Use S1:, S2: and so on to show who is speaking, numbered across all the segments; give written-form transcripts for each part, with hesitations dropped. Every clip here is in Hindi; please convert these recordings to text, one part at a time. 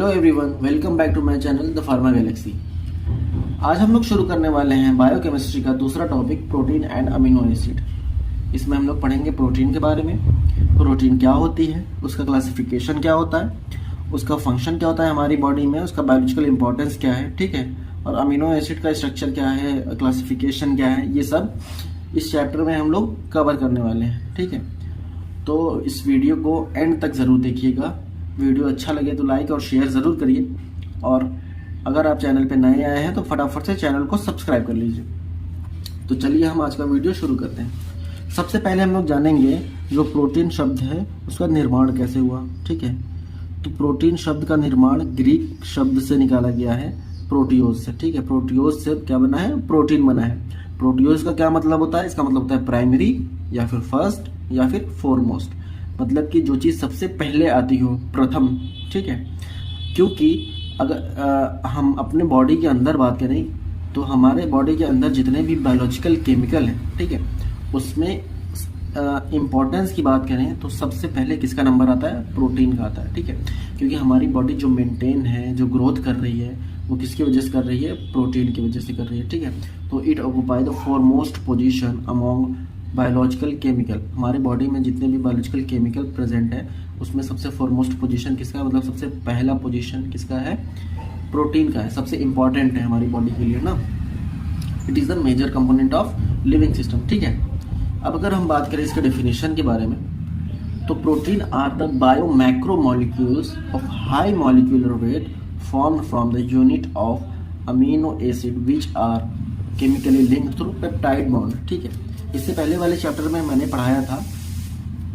S1: Hello everyone, welcome back to my channel the pharma galaxy. आज हम लोग शुरू करने वाले हैं बायोकेमिस्ट्री का दूसरा topic, protein and amino acid. इसमें हम लोग पढ़ेंगे प्रोटीन के बारे में, प्रोटीन क्या होती है, उसका क्लासिफिकेशन क्या होता है, उसका फंक्शन क्या होता है हमारी बॉडी में, उसका बायोलॉजिकल इंपॉर्टेंस क्या है, ठीक है, और अमीनो एसिड का स्ट्रक्चर क्या है, क्लासिफिकेशन क्या है, ये सब इस चैप्टर में हम लोग कवर करने वाले हैं, ठीक है। तो इस वीडियो को एंड तक ज़रूर देखिएगा। वीडियो अच्छा लगे तो लाइक और शेयर ज़रूर करिए, और अगर आप चैनल पे नए आए हैं तो फटाफट से चैनल को सब्सक्राइब कर लीजिए। तो चलिए हम आज का वीडियो शुरू करते हैं। सबसे पहले हम लोग जानेंगे जो प्रोटीन शब्द है उसका निर्माण कैसे हुआ, ठीक है। तो प्रोटीन शब्द का निर्माण ग्रीक शब्द से निकाला गया है, प्रोटियोज से, ठीक है। प्रोटियोज से क्या बना है? प्रोटीन बना है। प्रोटियोज का क्या मतलब होता है? इसका मतलब होता है प्राइमरी या फिर फर्स्ट या फिर फोरमोस्ट, मतलब कि जो चीज़ सबसे पहले आती हो, प्रथम, ठीक है। क्योंकि अगर हम अपने बॉडी के अंदर बात करें तो हमारे बॉडी के अंदर जितने भी बायोलॉजिकल केमिकल हैं, ठीक है, उसमें इम्पोर्टेंस की बात करें तो सबसे पहले किसका नंबर आता है? प्रोटीन का आता है, ठीक है। क्योंकि हमारी बॉडी जो मेंटेन है, जो ग्रोथ कर रही है, वो किसकी वजह से कर रही है? प्रोटीन की वजह से कर रही है, ठीक है। तो it occupy the foremost position among biological chemical. हमारे बॉडी में जितने भी बायोलॉजिकल केमिकल प्रेजेंट है उसमें सबसे फॉरमोस्ट पोजीशन किसका है? मतलब सबसे पहला पोजीशन किसका है? प्रोटीन का है। सबसे इंपॉर्टेंट है हमारी बॉडी के लिए ना। It is the major component of living system, ठीक है। अब अगर हम बात करें इसके डेफिनेशन के बारे में, तो protein are the bio macro molecules of high molecular weight formed from the unit of amino acid which are chemically linked through peptide bond, ठीक है। इससे पहले वाले चैप्टर में मैंने पढ़ाया था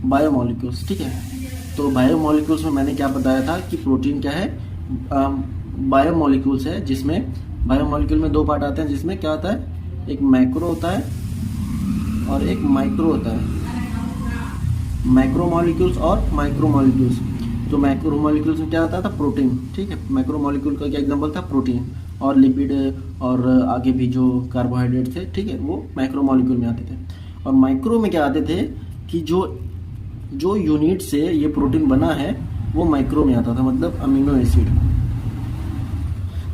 S1: बायोमॉलिक्यूल्स, ठीक है। तो बायोमॉलिक्यूल्स में मैंने क्या बताया था कि प्रोटीन क्या है? बायोमॉलिक्यूल्स है, जिसमें बायोमॉलिक्यूल में दो पार्ट आते हैं, जिसमें क्या होता है? एक मैक्रो होता है और एक माइक्रो होता है। मैक्रोमॉलिक्यूल्स और माइक्रोमॉलिक्यूल्स। तो मैक्रोमॉलिक्यूल्स में क्या होता था? प्रोटीन, ठीक है। मैक्रोमॉलिक्यूल का क्या एग्जांपल था? प्रोटीन। और लिपिड और आगे भी जो कार्बोहाइड्रेट थे, ठीक है, वो मैक्रोमॉलिक्यूल में आते थे। और माइक्रो में क्या आते थे कि जो यूनिट से ये प्रोटीन बना है वो माइक्रो में आता था, मतलब अमीनो एसिड।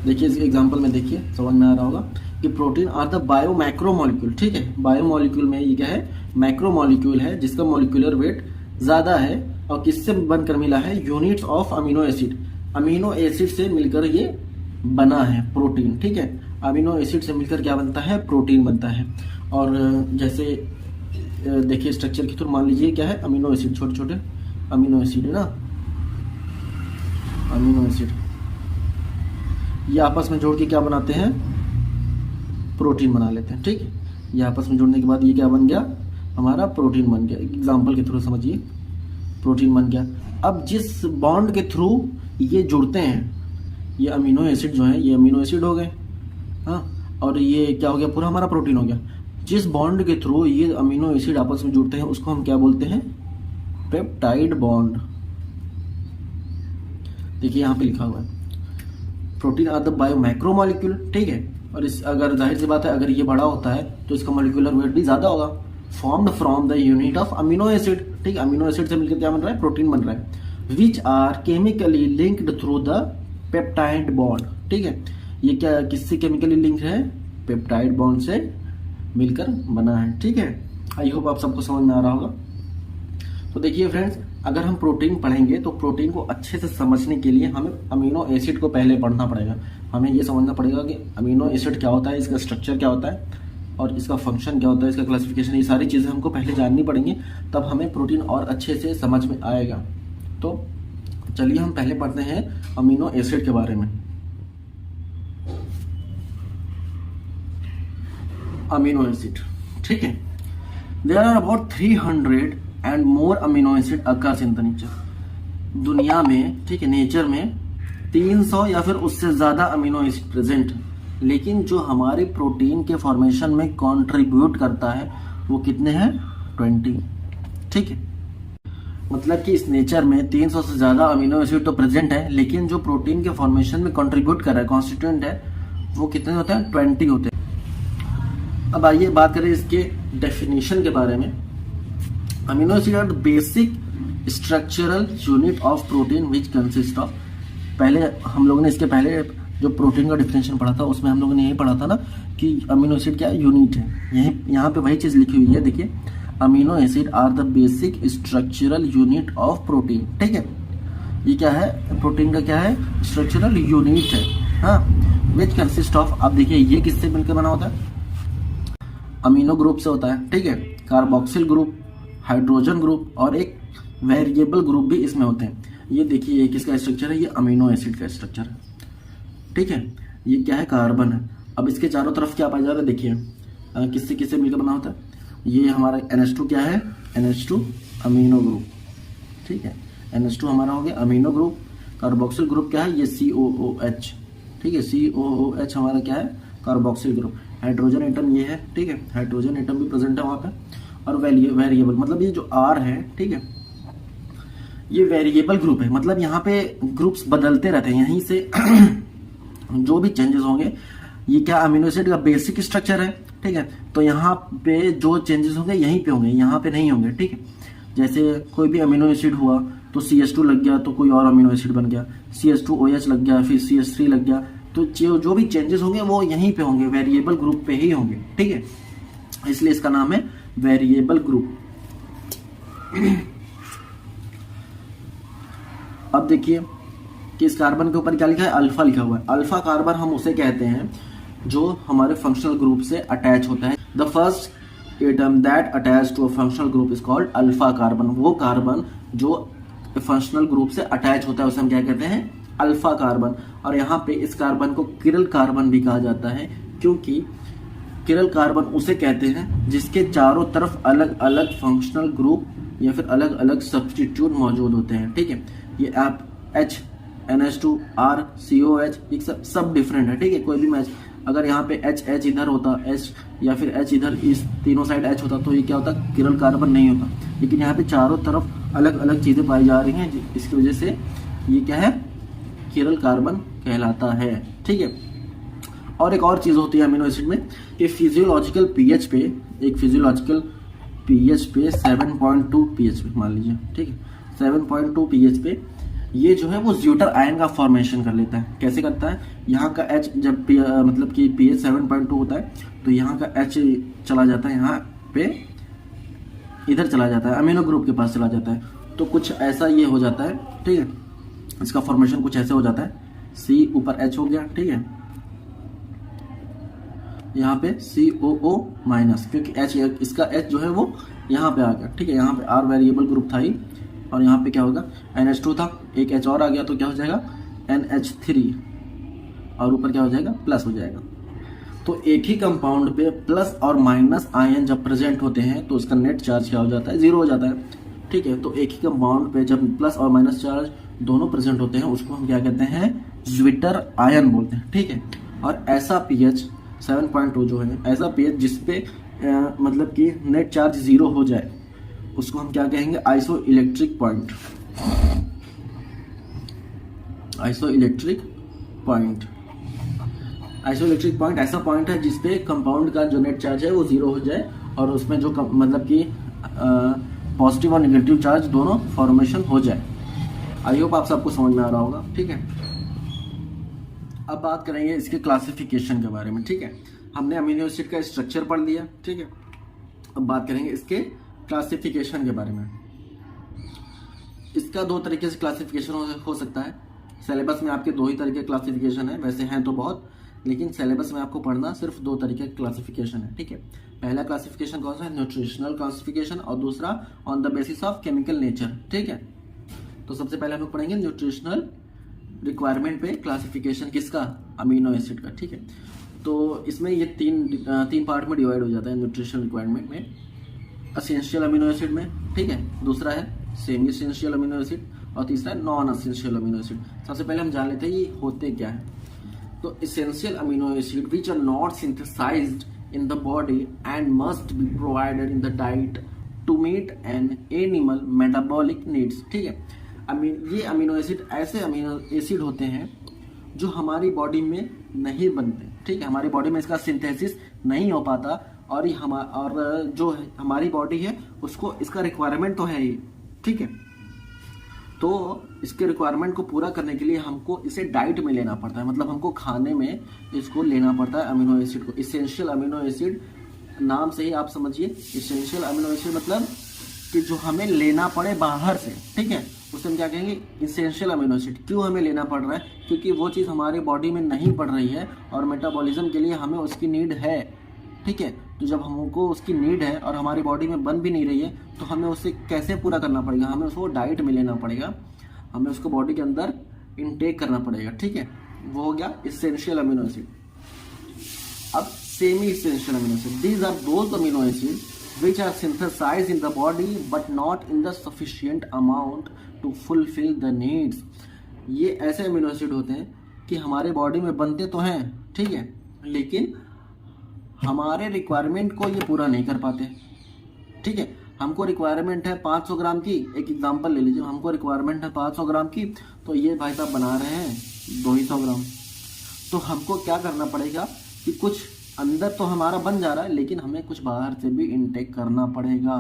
S1: देखिए इस एग्जांपल में, देखिए समझ में आ रहा होगा कि protein are the bio macro molecule, ठीक है। बायो मॉलिक्यूल में ये क्या है? मैक्रो मॉलिक्यूल है, जिसका मॉलिक्यूलर वेट ज्यादा है और किससे बनकर मिला है? Units of amino acid. Amino acid से मिलकर ये बना है प्रोटीन, ठीक है। अमीनो एसिड से मिलकर क्या बनता है? प्रोटीन बनता है। और जैसे देखिए स्ट्रक्चर के थ्रू मान लीजिए क्या है? अमीनो एसिड, छोटे छोटे अमीनो एसिड है ना, अमीनो एसिड ये आपस में जोड़ के क्या बनाते हैं? प्रोटीन बना लेते हैं, ठीक है। ये आपस में जोड़ने के बाद ये क्या बन गया? हमारा प्रोटीन बन गया। एग्जाम्पल के थ्रू समझिए, प्रोटीन बन गया। अब जिस बॉन्ड के थ्रू ये जुड़ते हैं, ये अमीनो एसिड जो है, ये अमीनो एसिड हो गए, हाँ, और ये क्या हो गया? पूरा हमारा प्रोटीन हो गया। जिस बॉन्ड के थ्रू ये अमीनो एसिड आपस में जुड़ते हैं उसको हम क्या बोलते हैं? Peptide bond. देखिए यहाँ पे लिखा हुआ है protein are the bio macro molecule, ठीक है। और इस अगर जाहिर सी बात है अगर ये बड़ा होता है तो इसका मॉलिक्यूलर वेट भी ज्यादा होगा। Formed from the unit of amino acid, ठीक है। अमीनो एसिड से मिलकर क्या बन रहा है? प्रोटीन बन रहा है। Which are chemically linked through the peptide bond, ठीक है। ये क्या किससे केमिकली लिंक है? पेप्टाइड बॉन्ड से मिलकर बना है, ठीक है। आई होप आप सबको समझ में आ रहा होगा। तो देखिए फ्रेंड्स, अगर हम प्रोटीन पढ़ेंगे तो प्रोटीन को अच्छे से समझने के लिए हमें अमीनो एसिड को पहले पढ़ना पड़ेगा। हमें ये समझना पड़ेगा कि अमीनो एसिड क्या होता है, इसका स्ट्रक्चर क्या होता है और इसका फंक्शन क्या होता है, इसका क्लासिफिकेशन, ये सारी चीज़ें हमको पहले जाननी पड़ेंगी, तब हमें प्रोटीन और अच्छे से समझ में आएगा। तो चलिए हम पहले पढ़ते हैं अमीनो एसिड के बारे में। अमीनो एसिड, ठीक है। There are about 300 and more amino acid occurs in the nature. दुनिया में, ठीक है, नेचर में 300 या फिर उससे ज्यादा अमीनो एसिड प्रेजेंट है, लेकिन जो हमारे प्रोटीन के फॉर्मेशन में कंट्रीब्यूट करता है वो कितने हैं? 20, ठीक है। मतलब कि इस नेचर में 300 से ज्यादा अमीनो एसिड तो प्रेजेंट है, लेकिन जो प्रोटीन के फॉर्मेशन में कंट्रीब्यूट कर रहा है, कॉन्स्टिट्यूएंट है, वो कितने होते हैं? 20 होते हैं। अब आइए बात करें इसके डेफिनेशन के बारे में। Amino acid are the basic structural unit of protein which consist of पहले हम लोगों ने इसके पहले जो प्रोटीन का डिफिनेशन पढ़ा था उसमें हम लोगों ने यही पढ़ा था ना कि अमीनो एसिड क्या यूनिट है। यही यहाँ पे वही चीज़ लिखी हुई है, देखिए amino acid are the basic structural unit of protein. ठीक है, ये क्या है, प्रोटीन का क्या है, स्ट्रक्चरल यूनिट है। हाँ, विच कंसिस्ट ऑफ, आप देखिए ये किससे मिलकर बना होता है, अमीनो ग्रुप से होता है। ठीक है, कार्बोक्सिल ग्रुप, हाइड्रोजन ग्रुप और एक वेरिएबल ग्रुप भी इसमें होते हैं। ये देखिए ये किसका स्ट्रक्चर है, ये अमीनो एसिड का स्ट्रक्चर है। ठीक है, ये क्या है, कार्बन है। अब इसके चारों तरफ क्या पाया जा रहा है, देखिए किससे किससे मिलकर बना होता है, ये हमारा NH2 क्या है, NH2 अमीनो ग्रुप। ठीक है, NH2 हमारा हो गया अमीनो ग्रुप। कार्बोक्सिल ग्रुप क्या है, ये COOH। ठीक है, COOH हमारा क्या है, कार्बोक्सिल ग्रुप। हाइड्रोजन एटम ये है। ठीक है, हाइड्रोजन एटम भी प्रेजेंट है वहाँ पे। और वेरिएबल मतलब ये जो R है, ठीक है, ये वेरिएबल ग्रुप है, मतलब यहाँ पे ग्रुप्स बदलते रहते हैं। यहीं से जो भी चेंजेस होंगे, ये क्या अमीनो एसिड का बेसिक स्ट्रक्चर है। ठीक है, तो यहाँ पे जो चेंजेस होंगे यहीं पे होंगे, यहाँ पे नहीं होंगे। ठीक है, जैसे कोई भी अमीनो एसिड हुआ तो CH2 लग गया तो कोई और अमीनो एसिड बन गया, CH2OH लग गया, फिर CH3 लग गया, तो जो भी चेंजेस होंगे वो यहीं पे होंगे, वेरिएबल ग्रुप पे ही होंगे। ठीक है, इसलिए इसका नाम है वेरिएबल ग्रुप। अब देखिए कि इस कार्बन के ऊपर क्या लिखा है, अल्फा लिखा हुआ है। अल्फा कार्बन हम उसे कहते हैं जो हमारे फंक्शनल ग्रुप से अटैच होता है। The first atom that attach to a functional group is called alpha carbon. वो कार्बन जो फंक्शनल ग्रुप से अटैच होता है उसे हम क्या कहते हैं, अल्फा कार्बन। और यहाँ पे इस कार्बन को किरल कार्बन भी कहा जाता है, क्योंकि किरल कार्बन उसे कहते हैं जिसके चारों तरफ अलग अलग फंक्शनल ग्रुप या फिर अलग अलग सब्स्टिट्यूट मौजूद होते हैं। ठीक है, ये आप H, NH2, R, COH ये सब डिफरेंट है। ठीक है, कोई भी मैच अगर यहाँ पे H इधर होता, H या फिर H इधर, इस तीनों साइड H होता तो ये क्या होता, किरल कार्बन नहीं होता। लेकिन यहाँ पे चारों तरफ अलग अलग चीजें पाई जा रही हैं, इसकी वजह से ये क्या है, किरल कार्बन कहलाता है। ठीक है, और एक और चीज होती है अमीनो एसिड में कि फिजियोलॉजिकल पीएच पे, एक फिजियोलॉजिकल पीएच पे 7.2 पीएच पे मान लीजिए। ठीक है, 7.2 पीएच पे ये जो है वो ज्यूटर आयन का फॉर्मेशन कर लेता है। कैसे करता है, यहाँ का H जब मतलब कि pH 7.2 होता है तो यहाँ का H चला जाता है, यहाँ पे इधर चला जाता है, अमीनो ग्रुप के पास चला जाता है। तो कुछ ऐसा ये हो जाता है। ठीक है, इसका फॉर्मेशन कुछ ऐसे हो जाता है, C ऊपर H हो गया। ठीक है, यहाँ पे COO माइनस, क्योंकि H इसका H जो है वो यहाँ पे आ गया। ठीक है, यहाँ पे R वेरिएबल ग्रुप था ही, और यहाँ पे क्या होगा, NH2 था, एक H और आ गया तो क्या हो जाएगा, NH3, और ऊपर क्या हो जाएगा, प्लस हो जाएगा। तो एक ही कंपाउंड पे प्लस और माइनस आयन जब प्रेजेंट होते हैं तो उसका नेट चार्ज क्या हो जाता है, 0 हो जाता है। ठीक है, तो एक ही कंपाउंड पे जब प्लस और माइनस चार्ज दोनों प्रेजेंट होते हैं उसको हम क्या कहते हैं, ज्विटर आयन बोलते हैं। ठीक है, और ऐसा pH 7.2 जो है, ऐसा pH जिसपे मतलब कि नेट चार्ज 0 हो जाए उसको हम क्या कहेंगे, iso electric point. Iso electric point, iso electric point ऐसा पॉइंट है जिसपे कंपाउंड का जो नेट चार्ज है वो 0 हो जाए और उसमें जो मतलब कि पॉजिटिव और नेगेटिव चार्ज दोनों फॉर्मेशन हो जाए। आई होप आप सबको समझ में आ रहा होगा। ठीक है, अब बात करेंगे इसके क्लासिफिकेशन के बारे में। ठीक है, हमने अमीनो एसिड का स्ट्रक्चर पढ़ लिया। ठीक है, अब बात करेंगे इसके क्लासिफिकेशन के बारे में। इसका 2 तरीके से क्लासिफिकेशन हो सकता है। सिलेबस में आपके 2 ही तरीके क्लासिफिकेशन है, वैसे हैं तो बहुत, लेकिन सिलेबस में आपको पढ़ना सिर्फ 2 तरीके क्लासिफिकेशन है। ठीक है, पहला क्लासिफिकेशन कौन सा है, न्यूट्रिशनल क्लासिफिकेशन, और दूसरा on the basis of chemical nature. ठीक है, तो सबसे पहले हम लोग पढ़ेंगे न्यूट्रिशनल रिक्वायरमेंट पे क्लासिफिकेशन किसका, अमीनो एसिड का। ठीक है, तो इसमें ये तीन पार्ट में डिवाइड हो जाता है न्यूट्रिशनल रिक्वायरमेंट में। असेंशियल अमीनो एसिड में, ठीक है, दूसरा है सेमी एसेंशियल अमीनो एसिड, और तीसरा है नॉन एसेंशियल अमीनो एसिड। सबसे पहले हम जान लेते हैं ये होते क्या है। तो essential amino acid which are not synthesized in the body and must be provided in the diet to meet an animal metabolic needs। ठीक है, ये अमीनो एसिड ऐसे अमीनो एसिड होते हैं जो हमारी बॉडी में नहीं बनते। ठीक है, हमारी बॉडी में इसका सिंथेसिस नहीं हो पाता, और ये जो हमारी बॉडी है उसको इसका रिक्वायरमेंट तो है ही। ठीक है, तो इसके रिक्वायरमेंट को पूरा करने के लिए हमको इसे डाइट में लेना पड़ता है, मतलब हमको खाने में इसको लेना पड़ता है अमीनो एसिड को। इसेंशियल अमीनो एसिड, नाम से ही आप समझिए, इसेंशियल अमीनो एसिड मतलब कि जो हमें लेना पड़े बाहर से, ठीक है, उसे हम क्या कहेंगे, इसेंशियल अमीनो एसिड। क्यों हमें लेना पड़ रहा है? क्योंकि वो चीज़ हमारे बॉडी में नहीं पड़ रही है और मेटाबॉलिज्म के लिए हमें उसकी नीड है, ठीक है। तो जब हमको उसकी नीड है और हमारी बॉडी में बन भी नहीं रही है तो हमें उसे कैसे पूरा करना पड़ेगा? हमें उसको डाइट में लेना पड़ेगा, हमें उसको बॉडी के अंदर इनटेक करना पड़ेगा, ठीक है। वो हो गया इसेंशियल अमीनो एसिड। अब semi essential amino acid, these are those amino acid which are synthesized in the body but not in the sufficient amount to fulfill the needs। ये ऐसे अमीनो एसिड होते हैं कि हमारे बॉडी में बनते तो हैं, ठीक है, लेकिन हमारे रिक्वायरमेंट को ये पूरा नहीं कर पाते, ठीक है। हमको रिक्वायरमेंट है 500 ग्राम की, एक एग्जांपल ले लीजिए, हमको रिक्वायरमेंट है 500 ग्राम की, तो ये भाई साहब बना रहे हैं 200 ग्राम। तो हमको क्या करना पड़ेगा कि कुछ अंदर तो हमारा बन जा रहा है लेकिन हमें कुछ बाहर से भी इनटेक करना पड़ेगा,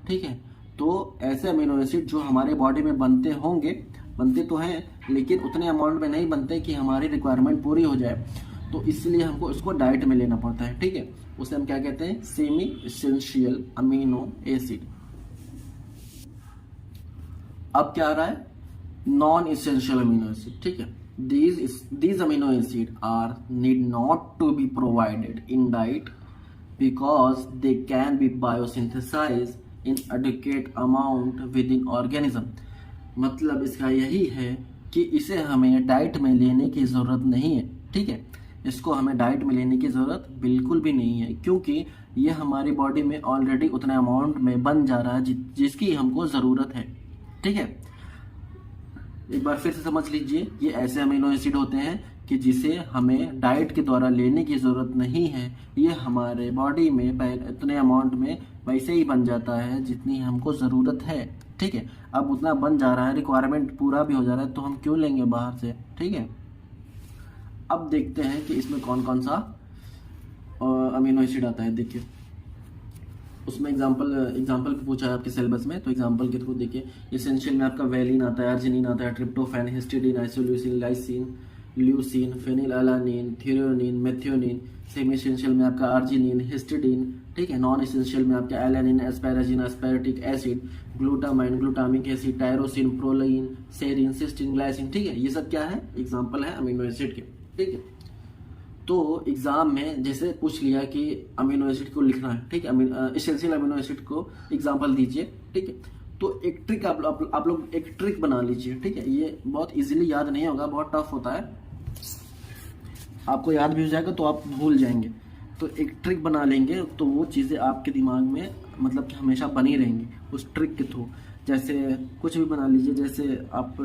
S1: ठीक है। तो ऐसे अमीनो एसिड जो हमारे बॉडी में बनते होंगे, बनते तो हैं लेकिन उतने अमाउंट में नहीं बनते कि हमारी रिक्वायरमेंट पूरी हो जाए, तो इसलिए हमको उसको डाइट में लेना पड़ता है, ठीक है। उसे हम क्या कहते हैं? Semi essential amino acid. अब क्या आ रहा है? नॉन इसेंशियल अमीनो एसिड, ठीक है। These amino acids are need not to be provided in diet because they can be biosynthesized in adequate amount within organism। मतलब इसका यही है कि इसे हमें डाइट में लेने की ज़रूरत नहीं है, ठीक है। इसको हमें डाइट में लेने की ज़रूरत बिल्कुल भी नहीं है क्योंकि ये हमारी बॉडी में ऑलरेडी उतने अमाउंट में बन जा रहा है जिसकी हमको ज़रूरत है, ठीक है। एक बार फिर से समझ लीजिए, ये ऐसे अमीनो एसिड होते हैं कि जिसे हमें डाइट के द्वारा लेने की ज़रूरत नहीं है, ये हमारे बॉडी में इतने अमाउंट में वैसे ही बन जाता है जितनी हमको ज़रूरत है, ठीक है। अब उतना बन जा रहा है, रिक्वायरमेंट पूरा भी हो जा रहा है, तो हम क्यों लेंगे बाहर से, ठीक है। अब देखते हैं कि इसमें कौन कौन सा अमीनो एसिड आता है। देखिए उसमें एग्जाम्पल पूछा है आपके सिलेबस में, तो एग्जाम्पल के थ्रू देखिए। इसेंशियल में आपका वैलिन आता है, अर्जिनिन आता है, tryptophan, histidine, isoleucine, lysine, leucine, phenylalanine, threonine, methionine. Semi essential में आपका अर्जिनिन, हिस्टिडीन, ठीक है। नॉन इसेंशियल में आपका alanine, asparagine, aspartic acid, glutamine, glutamic acid, tyrosine, proline, serine, cysteine, glycine, ठीक है। ये सब क्या है? एग्जाम्पल है अमीनो एसिड के, ठीक है। तो एग्जाम में जैसे पूछ लिया कि अमीनो एसिड को लिखना है, ठीक है, इसेंशियल अमीनो एसिड को एग्जांपल दीजिए, ठीक है। तो एक ट्रिक आप लोग एक ट्रिक बना लीजिए, ठीक है। ये बहुत इजीली याद नहीं होगा, बहुत टफ होता है, आपको याद भी हो जाएगा तो आप भूल जाएंगे। तो एक ट्रिक बना लेंगे तो वो चीज़ें आपके दिमाग में मतलब कि हमेशा बनी रहेंगी उस ट्रिक के थ्रू। जैसे कुछ भी बना लीजिए, जैसे आप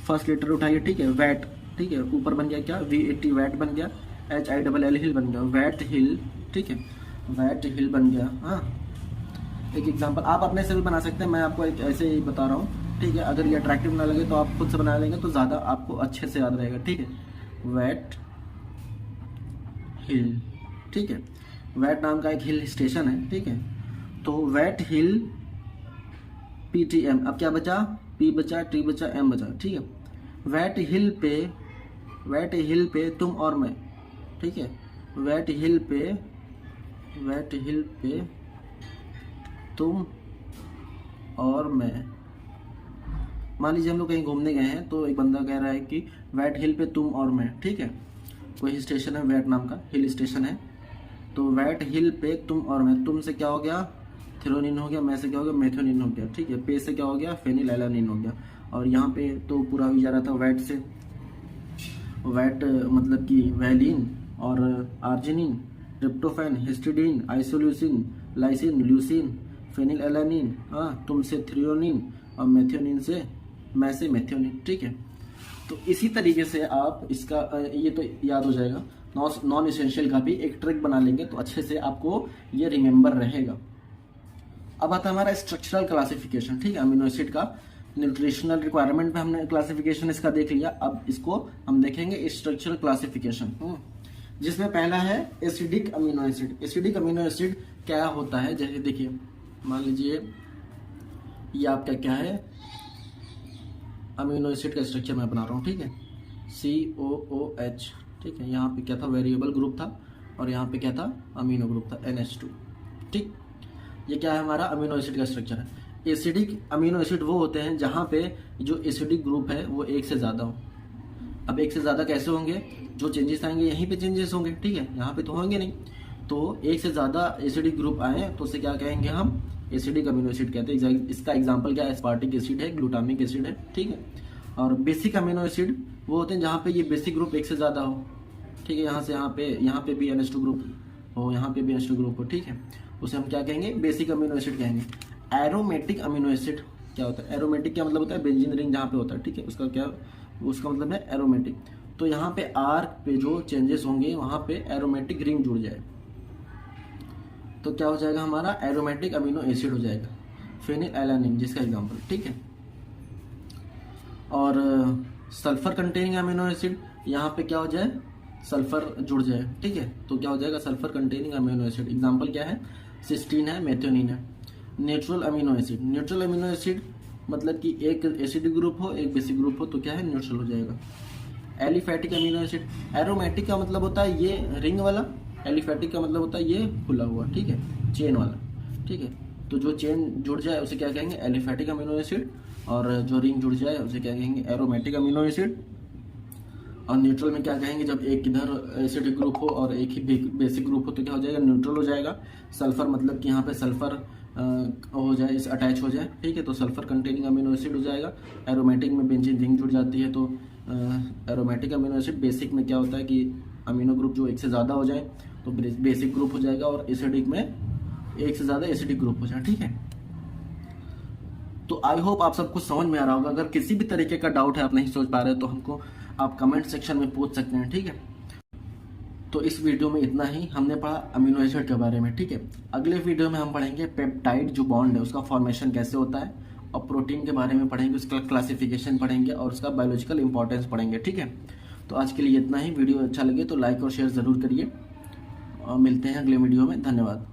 S1: फर्स्ट लेटर उठाइए, ठीक है, वैट, ठीक है, ऊपर बन गया क्या? V80 वैट बन गया, HILL हिल बन गया, वैट हिल, ठीक है, वैट हिल बन गया। हाँ, एक एग्जांपल आप अपने से भी बना सकते हैं, मैं आपको एक ऐसे ही बता रहा हूँ, ठीक है। अगर ये अट्रैक्टिव ना लगे तो आप खुद से बना लेंगे तो ज़्यादा आपको अच्छे से याद रहेगा, ठीक है। वैट हिल, ठीक है, वैट नाम का एक हिल स्टेशन है, ठीक है। तो वैट हिल PTM, अब क्या बचा? P बचा, T बचा, M बचा, ठीक है। वैट हिल पे तुम और मैं, ठीक है। वैट हिल पे तुम और मैं। मान लीजिए हम लोग कहीं घूमने गए हैं तो एक बंदा कह रहा है कि वैट हिल पे तुम और मैं, ठीक है। कोई स्टेशन है, वैट नाम का हिल स्टेशन है, तो वैट हिल पे तुम और मैं। तुम से क्या हो गया? थियोनिन हो गया, मैं से क्या हो गया? मेथियोनिन हो गया, ठीक है। पे से क्या हो गया? फेनिलएलानिन हो गया। और यहाँ पे तो पूरा भी जा रहा था वैट से, वैट मतलब कि वैलिन और arginine, tryptophan, histidine, isoleucine, lysine, leucine, phenylalanine, हाँ, तुम से थियोनिन और मेथियोनिन से मैं से मेथियोनिन, ठीक है। तो इसी तरीके से आप इसका ये तो याद हो जाएगा। नॉन इसेंशियल का भी एक ट्रिक बना लेंगे तो अच्छे से आपको ये रिमेंबर रहेगा। अब आता है हमारा स्ट्रक्चरल क्लासिफिकेशन, ठीक है, अमीनो एसिड का। न्यूट्रिशनल रिक्वायरमेंट पे हमने क्लासिफिकेशन इसका देख लिया, अब इसको हम देखेंगे स्ट्रक्चरल क्लासिफिकेशन, जिसमें पहला है acidic amino acid. Acidic amino acid क्या होता है? जैसे देखिए, मान लीजिए ये आपका क्या है, अमीनो एसिड का स्ट्रक्चर मैं बना रहा हूँ, ठीक है, COOH, ठीक है। यहाँ पे क्या था, वेरिएबल ग्रुप था, और यहाँ पे क्या था, अमीनो ग्रुप था, NH2, ठीक। ये क्या है, हमारा अमीनो एसिड का स्ट्रक्चर है। एसिडिक अमीनो एसिड वो होते हैं जहाँ पे जो एसिडिक ग्रुप है वो एक से ज़्यादा हो। अब एक से ज़्यादा कैसे होंगे, जो चेंजेस आएंगे यहीं पे चेंजेस होंगे, ठीक है, यहाँ पे तो होंगे नहीं। तो एक से ज़्यादा एसिडिक ग्रुप आए तो उसे क्या कहेंगे हम, एसिडिक अमीनो एसिड कहते हैं। इसका एग्जाम्पल क्या है, एस्पार्टिक एसिड है, ग्लूटामिक एसिड है, ठीक है। और बेसिक अमीनो एसिड वो होते हैं जहाँ पे ये बेसिक ग्रुप एक से ज़्यादा हो, ठीक है। यहाँ से यहाँ पे भी NH2 ग्रुप हो, यहाँ पे भी NH2 ग्रुप हो, ठीक है, उसे हम क्या कहेंगे, बेसिक अमीनो एसिड कहेंगे। एरोमेटिक अमीनो एसिड क्या होता है, एरोमेटिक क्या मतलब होता है, बेंजीन रिंग जहाँ पे होता है, ठीक है, उसका मतलब है एरोमेटिक। तो यहाँ पे R पे जो चेंजेस होंगे वहाँ पे एरोमेटिक रिंग जुड़ जाए तो क्या हो जाएगा, हमारा एरोमेटिक अमीनो एसिड हो जाएगा, फेनिल एलानिन जिसका एग्जाम्पल, ठीक है। और सल्फर कंटेनिंग अमीनो एसिड, यहाँ पे क्या हो जाए, सल्फर जुड़ जाए, ठीक है, तो क्या हो जाएगा, sulphur containing amino acid. Example क्या है, सिस्टीन है, मेथियोनिन है। Neutral amino acid, neutral amino acid मतलब कि एक एसिडिक ग्रुप हो एक बेसिक ग्रुप हो तो क्या है, न्यूट्रल हो जाएगा। एलिफैटिक अमीनो एसिड, एरोमेटिक का मतलब होता है ये रिंग वाला, एलिफैटिक का मतलब होता है ये खुला हुआ, ठीक है, चेन वाला, ठीक है। तो जो चेन जुड़ जाए उसे क्या कहेंगे, एलिफैटिक अमीनो एसिड, और जो रिंग जुड़ जाए उसे क्या कहेंगे, एरोमेटिक अमीनो एसिड। और न्यूट्रल में क्या कहेंगे, जब एक इधर एसिडिक ग्रुप हो और एक ही बेसिक ग्रुप हो तो क्या हो जाएगा, न्यूट्रल हो जाएगा। सल्फर मतलब कि यहाँ पे सल्फर हो जाए, इस अटैच हो जाए, ठीक है, तो सल्फर कंटेनिंग अमीनो एसिड हो जाएगा। एरोमेटिक में बेंजीन रिंग जुड़ जाती है तो एरोमेटिक अमीनो एसिड। बेसिक में क्या होता है कि अमीनो ग्रुप जो एक से ज़्यादा हो जाए तो बेसिक ग्रुप हो जाएगा, और एसिडिक में एक से ज़्यादा एसिडिक ग्रुप हो जाए, ठीक है। तो आई होप आप सबको समझ में आ रहा होगा। अगर किसी भी तरीके का डाउट है, आप नहीं सोच पा रहे तो हमको आप कमेंट सेक्शन में पूछ सकते हैं, ठीक है। तो इस वीडियो में इतना ही, हमने पढ़ा अमीनो एसिड के बारे में, ठीक है। अगले वीडियो में हम पढ़ेंगे पेप्टाइड जो बॉन्ड है उसका फॉर्मेशन कैसे होता है, और प्रोटीन के बारे में पढ़ेंगे, उसका क्लासिफिकेशन पढ़ेंगे और उसका बायोलॉजिकल इंपॉर्टेंस पढ़ेंगे, ठीक है। तो आज के लिए इतना ही। वीडियो अच्छा लगे तो लाइक और शेयर ज़रूर करिए, और मिलते हैं अगले वीडियो में। धन्यवाद।